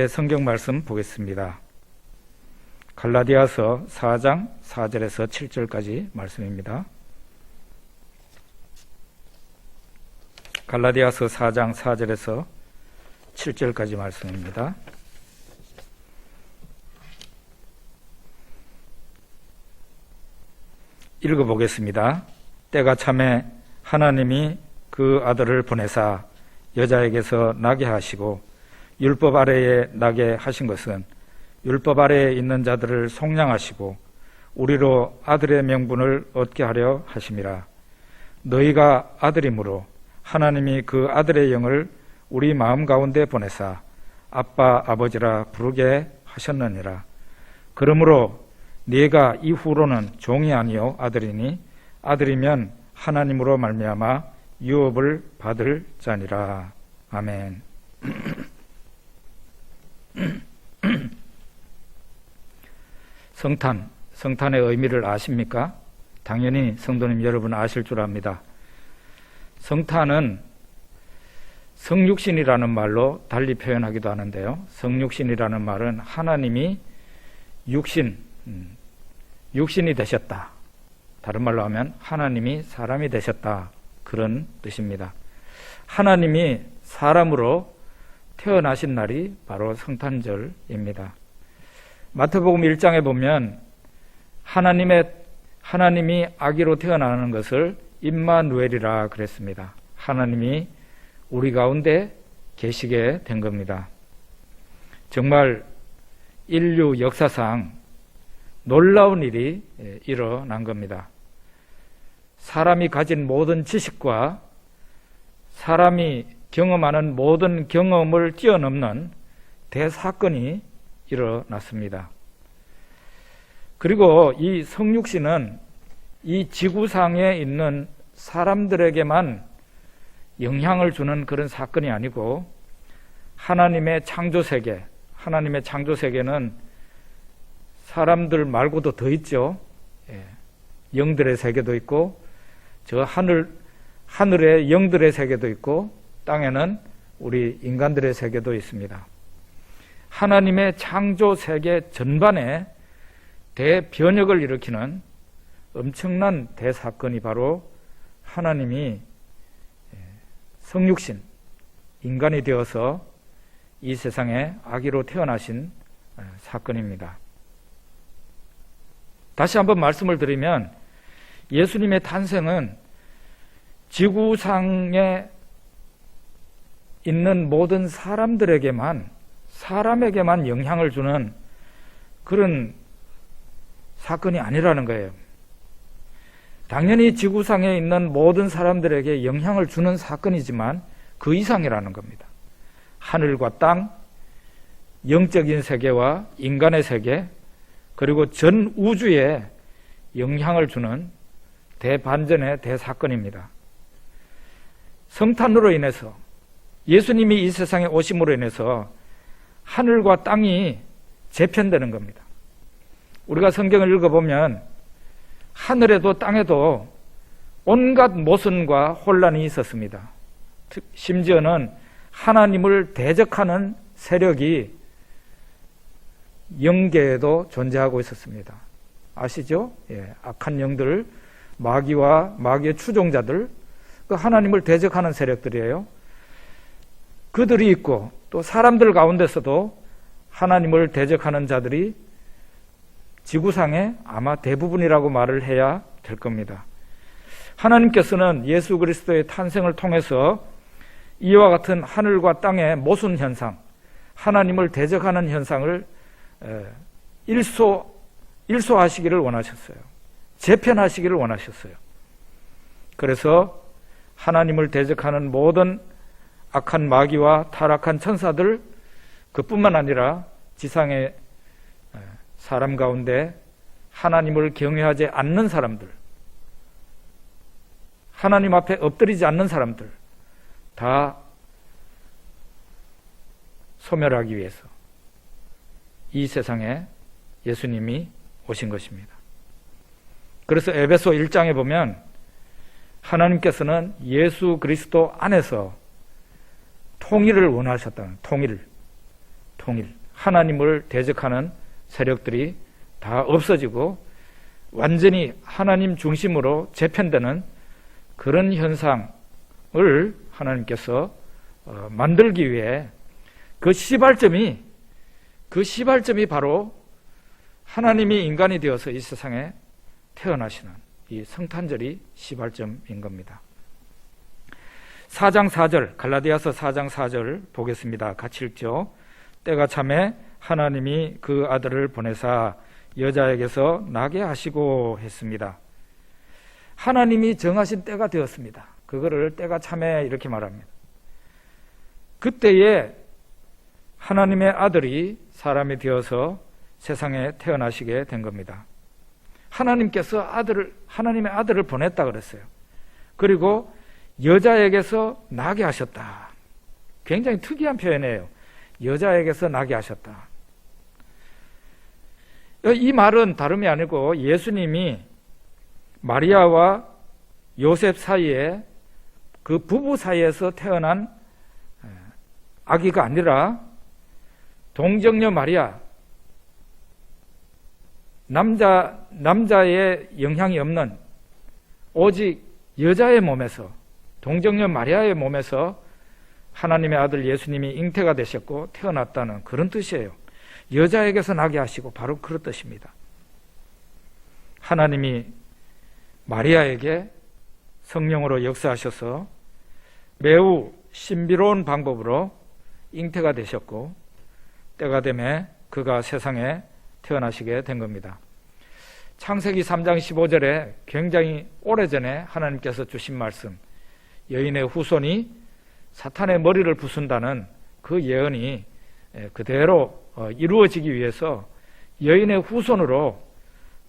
성경 말씀 보겠습니다. 갈라디아서 4장 4절에서 7절까지 말씀입니다. 갈라디아서 4장 4절에서 7절까지 말씀입니다. 읽어보겠습니다. 때가 참에 하나님이 그 아들을 보내사 여자에게서 나게 하시고 율법 아래에 나게 하신 것은 율법 아래에 있는 자들을 속량하시고 우리로 아들의 명분을 얻게 하려 하심이라. 너희가 아들이므로 하나님이 그 아들의 영을 우리 마음 가운데 보내사 아빠 아버지라 부르게 하셨느니라. 그러므로 네가 이후로는 종이 아니요 아들이니 아들이면 하나님으로 말미암아 유업을 받을 자니라. 아멘. 성탄의 의미를 아십니까? 당연히 성도님 여러분 아실 줄 압니다. 성탄은 성육신이라는 말로 달리 표현하기도 하는데요. 성육신이라는 말은 하나님이 육신이 되셨다. 다른 말로 하면 하나님이 사람이 되셨다. 그런 뜻입니다. 하나님이 사람으로 태어나신 날이 바로 성탄절입니다. 마태복음 1장에 보면 하나님이 아기로 태어나는 것을 임마누엘이라 그랬습니다. 하나님이 우리 가운데 계시게 된 겁니다. 정말 인류 역사상 놀라운 일이 일어난 겁니다. 사람이 가진 모든 지식과 사람이 경험하는 모든 경험을 뛰어넘는 대사건이 일어났습니다. 그리고 이 성육신은 이 지구상에 있는 사람들에게만 영향을 주는 그런 사건이 아니고 하나님의 창조세계는 사람들 말고도 더 있죠. 영들의 세계도 있고 저 하늘의 영들의 세계도 있고 땅에는 우리 인간들의 세계도 있습니다. 하나님의 창조 세계 전반에 대변혁을 일으키는 엄청난 대사건이 바로 하나님이 성육신, 인간이 되어서 이 세상에 아기로 태어나신 사건입니다. 다시 한번 말씀을 드리면 예수님의 탄생은 지구상에 있는 모든 사람에게만 영향을 주는 그런 사건이 아니라는 거예요. 당연히 지구상에 있는 모든 사람들에게 영향을 주는 사건이지만 그 이상이라는 겁니다. 하늘과 땅, 영적인 세계와 인간의 세계, 그리고 전 우주에 영향을 주는 대반전의 대사건입니다. 성탄으로 인해서 예수님이 이 세상에 오심으로 인해서 하늘과 땅이 재편되는 겁니다. 우리가 성경을 읽어보면 하늘에도 땅에도 온갖 모순과 혼란이 있었습니다. 심지어는 하나님을 대적하는 세력이 영계에도 존재하고 있었습니다. 아시죠? 악한 영들, 마귀와 마귀의 추종자들, 그 하나님을 대적하는 세력들이에요. 그들이 있고 또 사람들 가운데서도 하나님을 대적하는 자들이 지구상에 아마 대부분이라고 말을 해야 될 겁니다. 하나님께서는 예수 그리스도의 탄생을 통해서 이와 같은 하늘과 땅의 모순 현상, 하나님을 대적하는 현상을 일소하시기를 원하셨어요. 재편하시기를 원하셨어요. 그래서 하나님을 대적하는 모든 악한 마귀와 타락한 천사들, 그뿐만 아니라 지상의 사람 가운데 하나님을 경외하지 않는 사람들, 하나님 앞에 엎드리지 않는 사람들 다 소멸하기 위해서 이 세상에 예수님이 오신 것입니다. 그래서 에베소 1장에 보면 하나님께서는 예수 그리스도 안에서 통일을 원하셨다는, 통일, 하나님을 대적하는 세력들이 다 없어지고 완전히 하나님 중심으로 재편되는 그런 현상을 하나님께서 만들기 위해 그 시발점이 바로 하나님이 인간이 되어서 이 세상에 태어나시는 이 성탄절이 시발점인 겁니다. 4장 4절, 갈라디아서 4장 4절 보겠습니다. 같이 읽죠. 때가 차매 하나님이 그 아들을 보내사 여자에게서 나게 하시고 했습니다. 하나님이 정하신 때가 되었습니다. 그거를 때가 차매 이렇게 말합니다. 그때에 하나님의 아들이 사람이 되어서 세상에 태어나시게 된 겁니다. 하나님께서 하나님의 아들을 보냈다 그랬어요. 그리고 여자에게서 나게 하셨다. 굉장히 특이한 표현이에요. 여자에게서 나게 하셨다. 이 말은 다름이 아니고 예수님이 마리아와 요셉 사이에 그 부부 사이에서 태어난 아기가 아니라 동정녀 마리아, 남자의 영향이 없는 오직 여자의 몸에서, 동정녀 마리아의 몸에서 하나님의 아들 예수님이 잉태가 되셨고 태어났다는 그런 뜻이에요. 여자에게서 나게 하시고 바로 그런 뜻입니다. 하나님이 마리아에게 성령으로 역사하셔서 매우 신비로운 방법으로 잉태가 되셨고 때가 되매 그가 세상에 태어나시게 된 겁니다. 창세기 3장 15절에 굉장히 오래전에 하나님께서 주신 말씀, 여인의 후손이 사탄의 머리를 부순다는 그 예언이 그대로 이루어지기 위해서 여인의 후손으로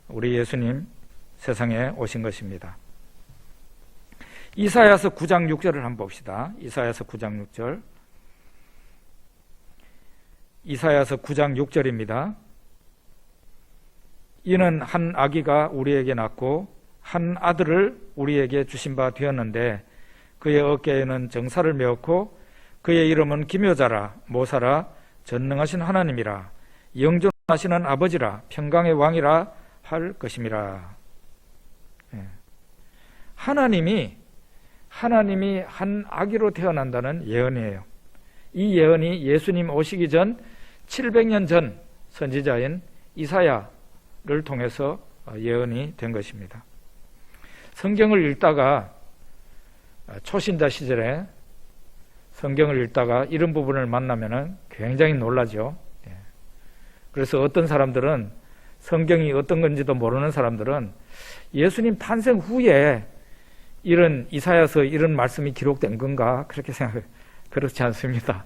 우리 예수님 세상에 오신 것입니다. 이사야서 9장 6절을 한번 봅시다. 이사야서 9장 6절. 이사야서 9장 6절입니다. 이는 한 아기가 우리에게 낳고 한 아들을 우리에게 주신 바 되었는데 그의 어깨에는 정사를 메었고 그의 이름은 기묘자라 모사라 전능하신 하나님이라 영존하시는 아버지라 평강의 왕이라 할 것임이라. 하나님이 한 아기로 태어난다는 예언이에요. 이 예언이 예수님 오시기 전 700년 전 선지자인 이사야를 통해서 예언이 된 것입니다. 성경을 읽다가 초신자 시절에 성경을 읽다가 이런 부분을 만나면 굉장히 놀라죠. 그래서 어떤 사람들은 성경이 어떤 건지도 모르는 사람들은 예수님 탄생 후에 이런 이사야서 이런 말씀이 기록된 건가 그렇게 생각해요. 그렇지 않습니다.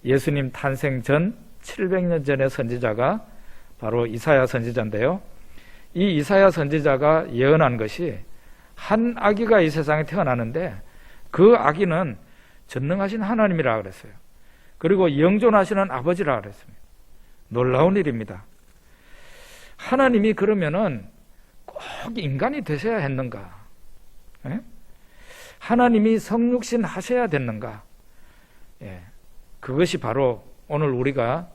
예수님 탄생 전 700년 전의 선지자가 바로 이사야 선지자인데요. 이 이사야 선지자가 예언한 것이 한 아기가 이 세상에 태어나는데 그 아기는 전능하신 하나님이라 그랬어요. 그리고 영존하시는 아버지라 그랬습니다. 놀라운 일입니다. 하나님이 그러면은 꼭 인간이 되셔야 했는가? 하나님이 성육신 하셔야 됐는가? 그것이 바로 오늘 우리가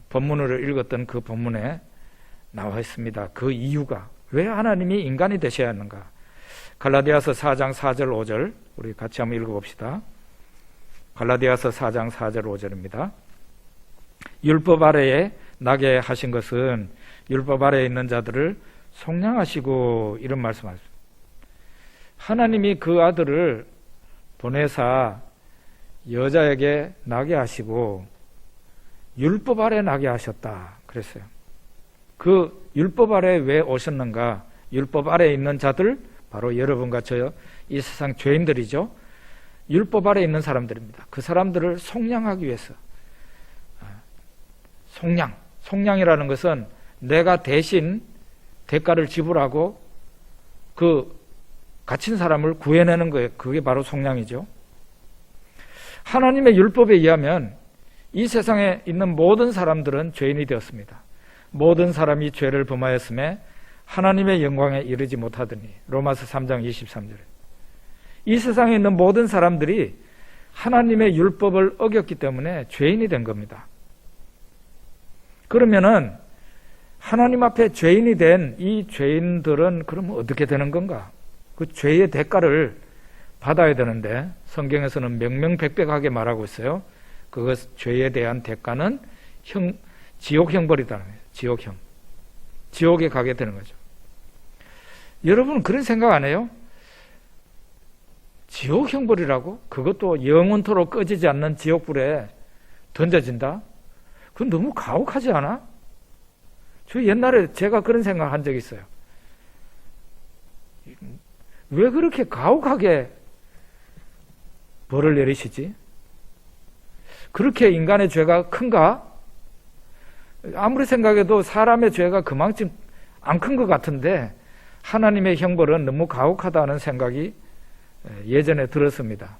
본문을 읽었던 그 본문에 나와 있습니다. 그 이유가 왜 하나님이 인간이 되셔야 했는가? 갈라디아서 4장 4절 5절 우리 같이 한번 읽어봅시다. 갈라디아서 4장 4절 5절입니다. 율법 아래에 나게 하신 것은 율법 아래에 있는 자들을 속량하시고 이런 말씀하셨습니다. 하나님이 그 아들을 보내사 여자에게 나게 하시고 율법 아래 나게 하셨다 그랬어요. 그 율법 아래 왜 오셨는가? 율법 아래에 있는 자들, 바로 여러분과 저요, 이 세상 죄인들이죠. 율법 아래에 있는 사람들입니다. 그 사람들을 속량하기 위해서. 속량이라는 것은 내가 대신 대가를 지불하고 그 갇힌 사람을 구해내는 거예요. 그게 바로 속량이죠. 하나님의 율법에 의하면 이 세상에 있는 모든 사람들은 죄인이 되었습니다. 모든 사람이 죄를 범하였음에 하나님의 영광에 이르지 못하더니 로마서 3장 23절에 이 세상에 있는 모든 사람들이 하나님의 율법을 어겼기 때문에 죄인이 된 겁니다. 그러면은 하나님 앞에 죄인이 된 이 죄인들은 그러면 어떻게 되는 건가? 그 죄의 대가를 받아야 되는데 성경에서는 명명백백하게 말하고 있어요. 그것 죄에 대한 대가는 지옥 형벌이다. 지옥형. 지옥에 가게 되는 거죠. 여러분 그런 생각 안 해요? 지옥 형벌이라고? 그것도 영원토록 꺼지지 않는 지옥불에 던져진다? 그건 너무 가혹하지 않아? 저 옛날에 제가 그런 생각을 한 적이 있어요. 왜 그렇게 가혹하게 벌을 내리시지? 그렇게 인간의 죄가 큰가? 아무리 생각해도 사람의 죄가 그만큼 안 큰 것 같은데 하나님의 형벌은 너무 가혹하다는 생각이 예전에 들었습니다.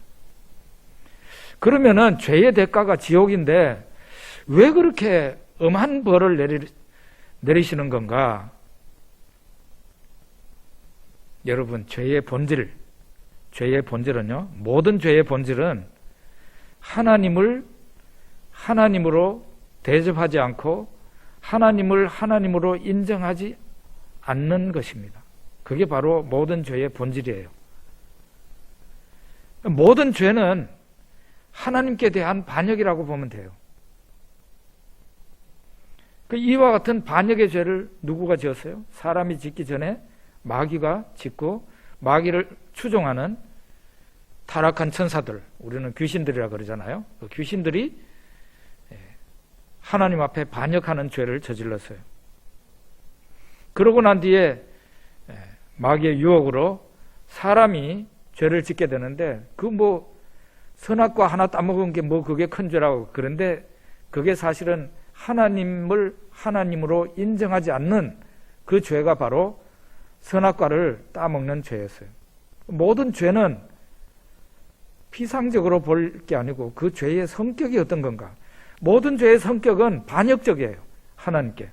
그러면은 죄의 대가가 지옥인데 왜 그렇게 엄한 벌을 내리시는 건가? 여러분, 죄의 본질은요, 모든 죄의 본질은 하나님을 하나님으로 대접하지 않고 하나님을 하나님으로 인정하지 않는 것입니다. 그게 바로 모든 죄의 본질이에요. 모든 죄는 하나님께 대한 반역이라고 보면 돼요. 이와 같은 반역의 죄를 누구가 지었어요? 사람이 짓기 전에 마귀가 짓고 마귀를 추종하는 타락한 천사들, 우리는 귀신들이라 그러잖아요. 그 귀신들이 하나님 앞에 반역하는 죄를 저질렀어요. 그러고 난 뒤에 마귀의 유혹으로 사람이 죄를 짓게 되는데 선악과 하나 따먹은 게 그게 큰 죄라고. 그런데 그게 사실은 하나님을 하나님으로 인정하지 않는 그 죄가 바로 선악과를 따먹는 죄였어요. 모든 죄는 피상적으로 볼 게 아니고 그 죄의 성격이 어떤 건가? 모든 죄의 성격은 반역적이에요. 하나님께.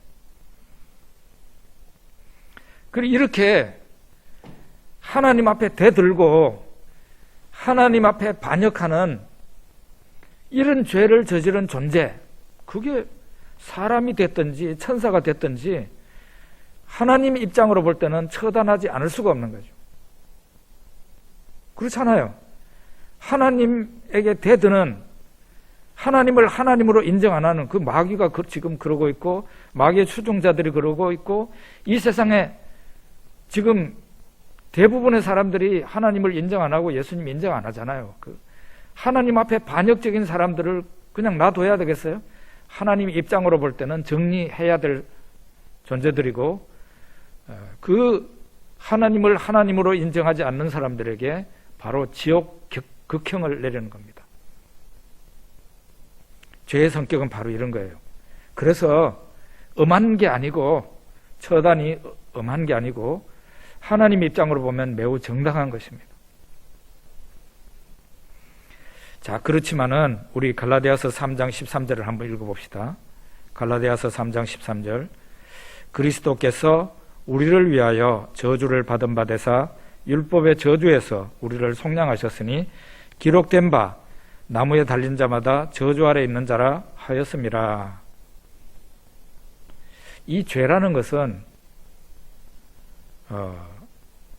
그리고 이렇게 하나님 앞에 대들고 하나님 앞에 반역하는 이런 죄를 저지른 존재, 그게 사람이 됐든지 천사가 됐든지 하나님 입장으로 볼 때는 처단하지 않을 수가 없는 거죠. 그렇잖아요. 하나님에게 대드는, 하나님을 하나님으로 인정 안 하는 그 마귀가 지금 그러고 있고, 마귀의 추종자들이 그러고 있고, 이 세상에 지금 대부분의 사람들이 하나님을 인정 안 하고 예수님 인정 안 하잖아요. 하나님 앞에 반역적인 사람들을 그냥 놔둬야 되겠어요? 하나님 입장으로 볼 때는 정리해야 될 존재들이고, 그 하나님을 하나님으로 인정하지 않는 사람들에게 바로 지옥 극형을 내리는 겁니다. 죄의 성격은 바로 이런 거예요. 그래서 엄한 게 아니고, 처단이 엄한 게 아니고 하나님 입장으로 보면 매우 정당한 것입니다. 자, 그렇지만은 우리 갈라디아서 3장 13절을 한번 읽어봅시다. 갈라디아서 3장 13절. 그리스도께서 우리를 위하여 저주를 받은 바 되사 율법의 저주에서 우리를 속량하셨으니 기록된 바 나무에 달린 자마다 저주 아래 있는 자라 하였음이라. 이 죄라는 것은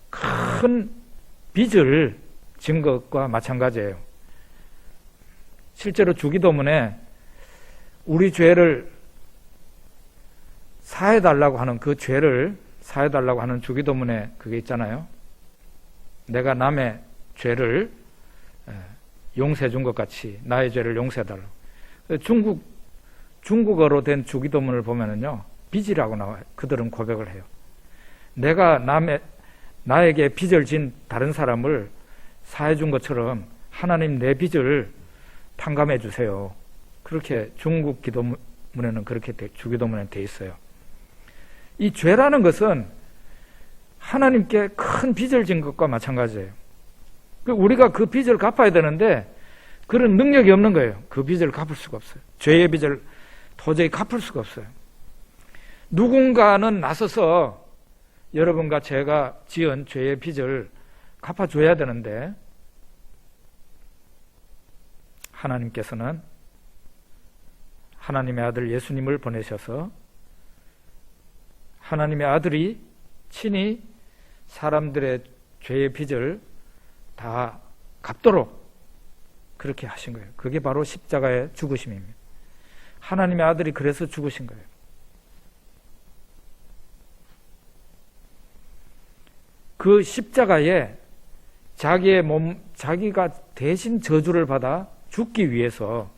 큰 빚을 진 것과 마찬가지예요. 실제로 주기도문에 우리 죄를 사해달라고 하는 그 죄를 사해달라고 하는 주기도문에 그게 있잖아요. 내가 남의 죄를 용서해 준 것 같이 나의 죄를 용서해달라고. 중국어로 된 주기도문을 보면은요, 빚이라고 나와요. 그들은 고백을 해요. 내가 나에게 빚을 진 다른 사람을 사해 준 것처럼 하나님 내 빚을 탕감해 주세요. 그렇게 중국 기도문에는 그렇게 주기도문에 돼 있어요. 이 죄라는 것은 하나님께 큰 빚을 진 것과 마찬가지예요. 우리가 그 빚을 갚아야 되는데 그런 능력이 없는 거예요. 그 빚을 갚을 수가 없어요. 죄의 빚을 도저히 갚을 수가 없어요. 누군가는 나서서 여러분과 제가 지은 죄의 빚을 갚아줘야 되는데 하나님께서는 하나님의 아들 예수님을 보내셔서 하나님의 아들이 친히 사람들의 죄의 빚을 다 갚도록 그렇게 하신 거예요. 그게 바로 십자가의 죽으심입니다. 하나님의 아들이 그래서 죽으신 거예요. 그 십자가에 자기의 몸, 자기가 대신 저주를 받아 죽기 위해서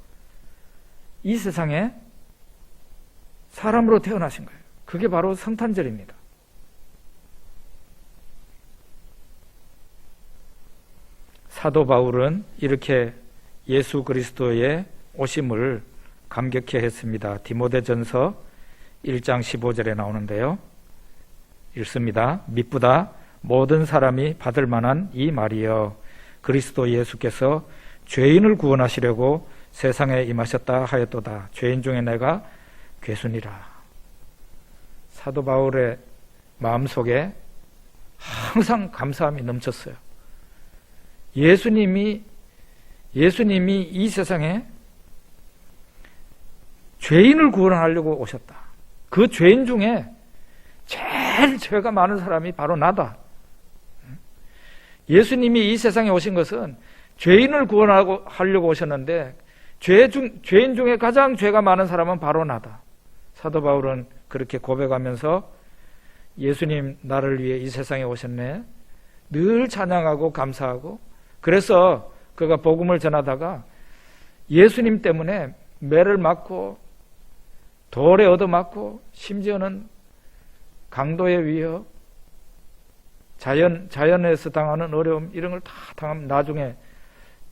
이 세상에 사람으로 태어나신 거예요. 그게 바로 성탄절입니다. 사도 바울은 이렇게 예수 그리스도의 오심을 감격해 했습니다. 디모데전서 1장 15절에 나오는데요. 읽습니다. 미쁘다 모든 사람이 받을 만한 이 말이여 그리스도 예수께서 죄인을 구원하시려고 세상에 임하셨다 하였도다. 죄인 중에 내가 괴순이라. 사도 바울의 마음속에 항상 감사함이 넘쳤어요. 예수님이 이 세상에 죄인을 구원하려고 오셨다. 그 죄인 중에 제일 죄가 많은 사람이 바로 나다. 예수님이 이 세상에 오신 것은 죄인을 구원하려고 오셨는데 죄인 중에 가장 죄가 많은 사람은 바로 나다. 사도 바울은 그렇게 고백하면서 예수님 나를 위해 이 세상에 오셨네. 늘 찬양하고 감사하고 그래서 그가 복음을 전하다가 예수님 때문에 매를 맞고 돌에 얻어맞고 심지어는 강도의 위협, 자연에서 당하는 어려움 이런 걸 다 당하면 나중에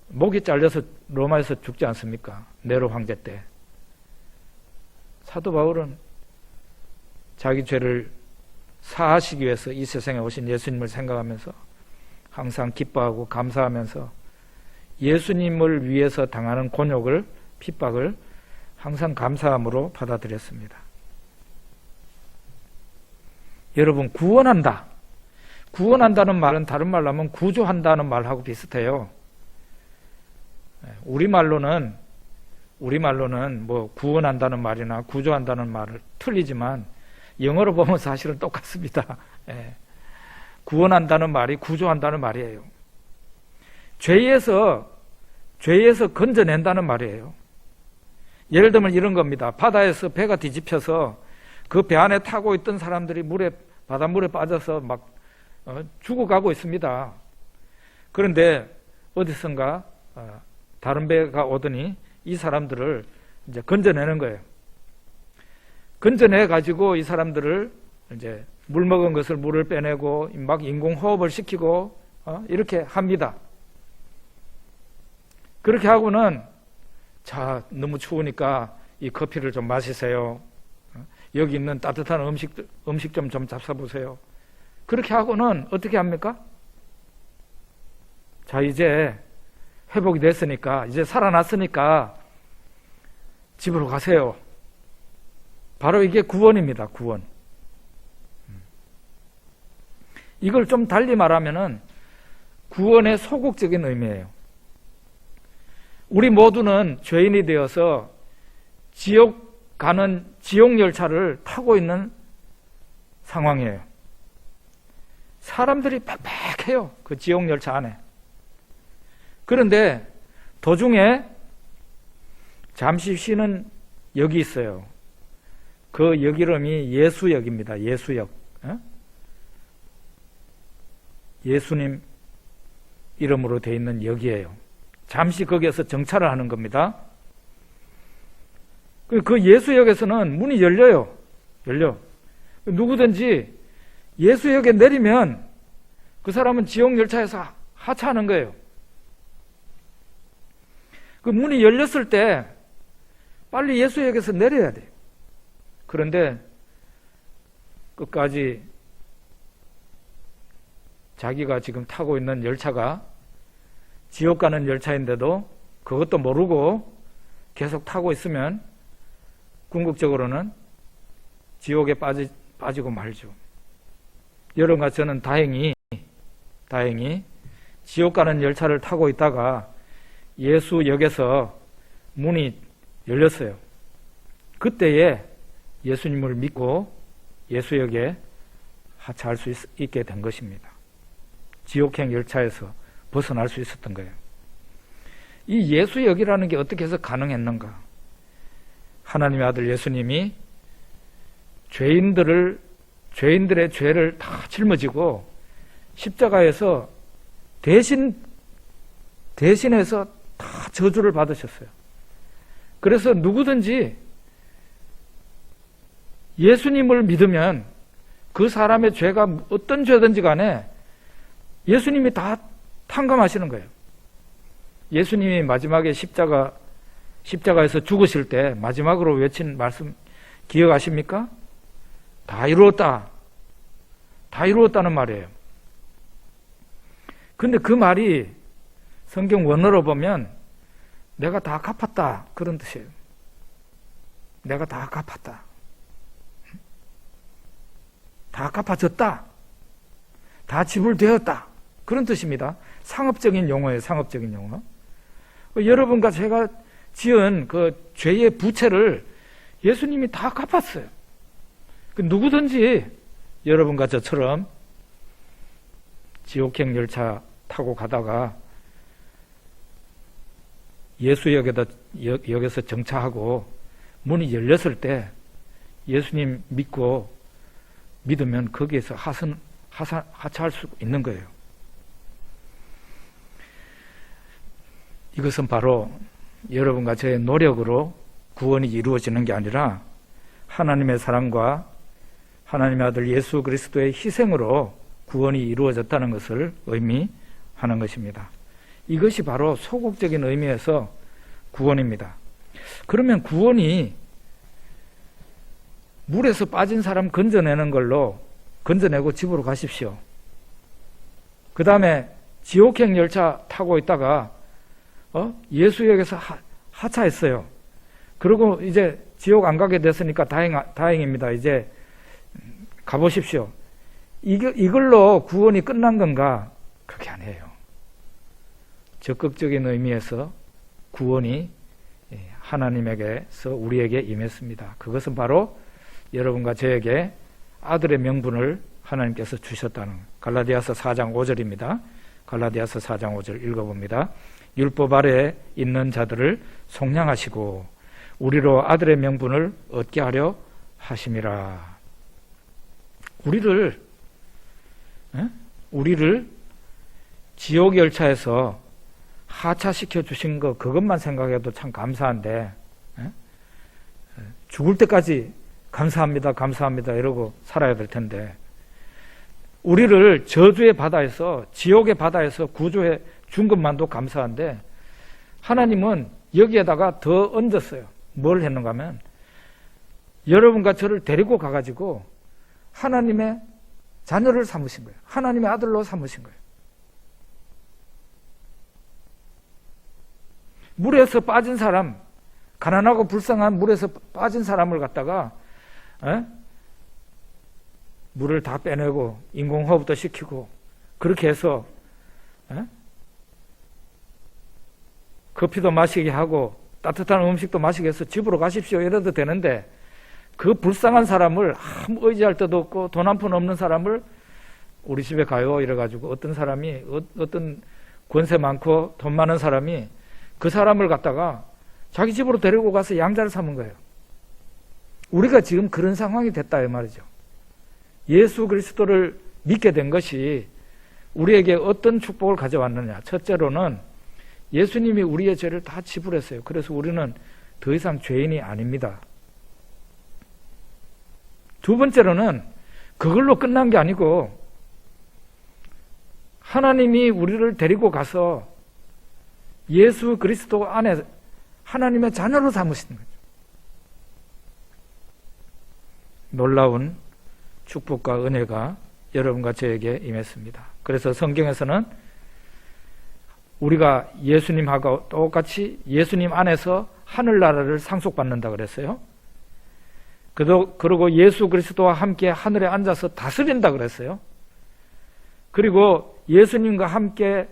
목이 잘려서 로마에서 죽지 않습니까? 네로 황제 때. 사도 바울은 자기 죄를 사하시기 위해서 이 세상에 오신 예수님을 생각하면서 항상 기뻐하고 감사하면서 예수님을 위해서 당하는 곤욕을, 핍박을 항상 감사함으로 받아들였습니다. 여러분, 구원한다는 말은 다른 말로 하면 구조한다는 말하고 비슷해요. 우리말로는 뭐 구원한다는 말이나 구조한다는 말을 틀리지만 영어로 보면 사실은 똑같습니다. 구원한다는 말이 구조한다는 말이에요. 죄에서 건져낸다는 말이에요. 예를 들면 이런 겁니다. 바다에서 배가 뒤집혀서 그 배 안에 타고 있던 사람들이 바닷물에 빠져서 막 죽어가고 있습니다. 그런데 어디선가 다른 배가 오더니 이 사람들을 이제 건져내는 거예요. 건져내 가지고 이 사람들을 이제 물 먹은 것을 물을 빼내고 막 인공호흡을 시키고 이렇게 합니다. 그렇게 하고는 자, 너무 추우니까 이 커피를 좀 마시세요. 여기 있는 따뜻한 음식 좀 잡숴보세요. 그렇게 하고는 어떻게 합니까? 자, 이제 회복이 됐으니까, 이제 살아났으니까 집으로 가세요. 바로 이게 구원입니다. 구원. 이걸 좀 달리 말하면은 구원의 소극적인 의미예요. 우리 모두는 죄인이 되어서 지옥 열차를 타고 있는 상황이에요. 사람들이 빽빽해요. 그 지옥 열차 안에. 그런데 도중에 잠시 쉬는 역이 있어요. 그 역 이름이 예수역입니다. 예수역. 예수님 이름으로 되어 있는 역이에요. 잠시 거기에서 정차를 하는 겁니다. 그 예수역에서는 문이 열려. 누구든지 예수역에 내리면 그 사람은 지옥 열차에서 하차하는 거예요. 그 문이 열렸을 때 빨리 예수역에서 내려야 돼요. 그런데 끝까지 자기가 지금 타고 있는 열차가 지옥 가는 열차인데도 그것도 모르고 계속 타고 있으면 궁극적으로는 지옥에 빠지고 말죠. 여러분과 저는 다행히 지옥 가는 열차를 타고 있다가 예수역에서 문이 열렸어요. 그때에 예수님을 믿고 예수역에 하차할 수 있게 된 것입니다. 지옥행 열차에서 벗어날 수 있었던 거예요. 이 예수역이라는 게 어떻게 해서 가능했는가? 하나님의 아들 예수님이 죄인들의 죄를 다 짊어지고 십자가에서 대신해서 다 저주를 받으셨어요. 그래서 누구든지 예수님을 믿으면 그 사람의 죄가 어떤 죄든지 간에 예수님이 다 탕감하시는 거예요. 예수님이 마지막에 십자가에서 죽으실 때 마지막으로 외친 말씀 기억하십니까? 다 이루었다. 다 이루었다는 말이에요. 근데 그 말이 성경 원어로 보면 내가 다 갚았다 그런 뜻이에요. 내가 다 갚았다. 다 갚아졌다. 다 지불되었다. 그런 뜻입니다. 상업적인 용어예요. 상업적인 용어. 여러분과 제가 지은 그 죄의 부채를 예수님이 다 갚았어요. 누구든지 여러분과 저처럼 지옥행 열차 타고 가다가 예수역에서 정차하고 문이 열렸을 때 예수님 믿으면 거기에서 하차할 수 있는 거예요. 이것은 바로 여러분과 저의 노력으로 구원이 이루어지는 게 아니라 하나님의 사랑과 하나님의 아들 예수 그리스도의 희생으로 구원이 이루어졌다는 것을 의미하는 것입니다. 이것이 바로 소극적인 의미에서 구원입니다. 그러면 구원이 물에서 빠진 사람 건져내는 걸로 건져내고 집으로 가십시오. 그 다음에 지옥행 열차 타고 있다가 예수역에서 하차했어요. 그리고 이제 지옥 안 가게 됐으니까 다행입니다. 이제 가보십시오. 이걸로 구원이 끝난 건가? 그게 아니에요. 적극적인 의미에서 구원이 하나님에게서 우리에게 임했습니다. 그것은 바로 여러분과 저에게 아들의 명분을 하나님께서 주셨다는 갈라디아서 4장 5절입니다. 갈라디아서 4장 5절 읽어봅니다. 율법 아래에 있는 자들을 속량하시고 우리로 아들의 명분을 얻게 하려 하심이라. 우리를 지옥 열차에서 하차시켜 주신 거 그것만 생각해도 참 감사한데 죽을 때까지 감사합니다 감사합니다 이러고 살아야 될 텐데 우리를 저주의 바다에서 지옥의 바다에서 구조해 준 것만도 감사한데 하나님은 여기에다가 더 얹었어요. 뭘 했는가 하면 여러분과 저를 데리고 가가지고 하나님의 자녀를 삼으신 거예요. 하나님의 아들로 삼으신 거예요. 물에서 빠진 사람, 가난하고 불쌍한 물에서 빠진 사람을 갖다가 물을 다 빼내고 인공호흡도 시키고 그렇게 해서 커피도 마시게 하고 따뜻한 음식도 마시게 해서 집으로 가십시오 이래도 되는데 그 불쌍한 사람을 아무 의지할 데도 없고 돈 한 푼 없는 사람을 우리 집에 가요 이래가지고 어떤 사람이 어떤 권세 많고 돈 많은 사람이 그 사람을 갖다가 자기 집으로 데리고 가서 양자를 삼은 거예요. 우리가 지금 그런 상황이 됐다 이 말이죠. 예수 그리스도를 믿게 된 것이 우리에게 어떤 축복을 가져왔느냐. 첫째로는 예수님이 우리의 죄를 다 지불했어요. 그래서 우리는 더 이상 죄인이 아닙니다. 두 번째로는 그걸로 끝난 게 아니고 하나님이 우리를 데리고 가서 예수 그리스도 안에 하나님의 자녀로 삼으시는 거죠. 놀라운 축복과 은혜가 여러분과 저에게 임했습니다. 그래서 성경에서는 우리가 예수님하고 똑같이 예수님 안에서 하늘나라를 상속받는다 그랬어요. 그리고 예수 그리스도와 함께 하늘에 앉아서 다스린다 그랬어요. 그리고 예수님과 함께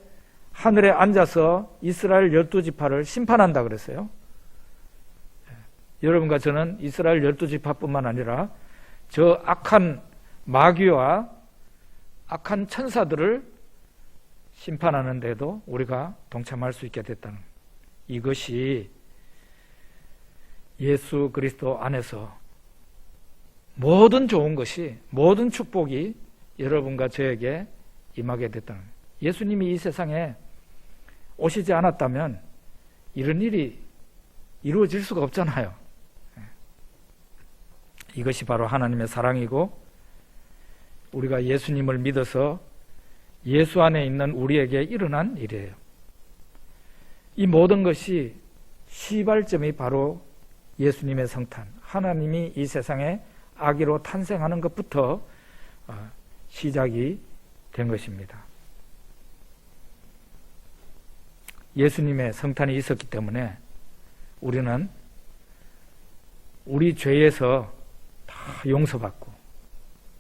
하늘에 앉아서 이스라엘 12지파를 심판한다 그랬어요. 여러분과 저는 이스라엘 12지파뿐만 아니라 저 악한 마귀와 악한 천사들을 심판하는 데도 우리가 동참할 수 있게 됐다는, 이것이 예수 그리스도 안에서 모든 좋은 것이, 모든 축복이 여러분과 저에게 임하게 됐다는 거예요. 예수님이 이 세상에 오시지 않았다면 이런 일이 이루어질 수가 없잖아요. 이것이 바로 하나님의 사랑이고, 우리가 예수님을 믿어서 예수 안에 있는 우리에게 일어난 일이에요. 이 모든 것이 시발점이 바로 예수님의 성탄, 하나님이 이 세상에 아기로 탄생하는 것부터 시작이 된 것입니다. 예수님의 성탄이 있었기 때문에 우리는 우리 죄에서 다 용서받고,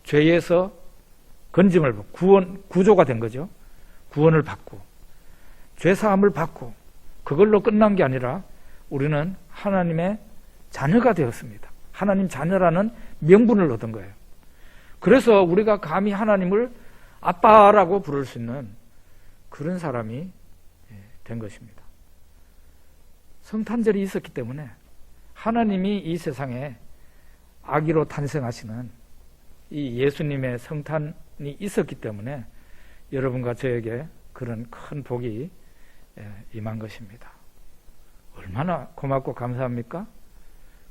죄에서 건짐을 받고, 구조가 된 거죠. 구원을 받고, 죄사함을 받고, 그걸로 끝난 게 아니라 우리는 하나님의 자녀가 되었습니다. 하나님 자녀라는 명분을 얻은 거예요. 그래서 우리가 감히 하나님을 아빠라고 부를 수 있는 그런 사람이 된 것입니다. 성탄절이 있었기 때문에, 하나님이 이 세상에 아기로 탄생하시는 이 예수님의 성탄이 있었기 때문에 여러분과 저에게 그런 큰 복이 임한 것입니다. 얼마나 고맙고 감사합니까?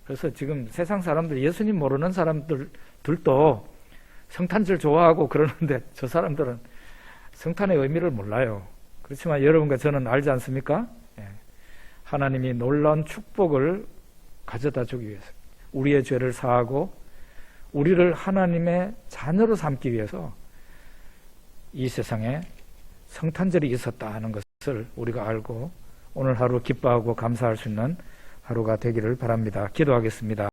그래서 지금 세상 사람들, 예수님 모르는 사람들도 성탄절 좋아하고 그러는데 저 사람들은 성탄의 의미를 몰라요. 그렇지만 여러분과 저는 알지 않습니까? 하나님이 놀라운 축복을 가져다 주기 위해서, 우리의 죄를 사하고 우리를 하나님의 자녀로 삼기 위해서 이 세상에 성탄절이 있었다 하는 것을 우리가 알고 오늘 하루 기뻐하고 감사할 수 있는 하루가 되기를 바랍니다. 기도하겠습니다.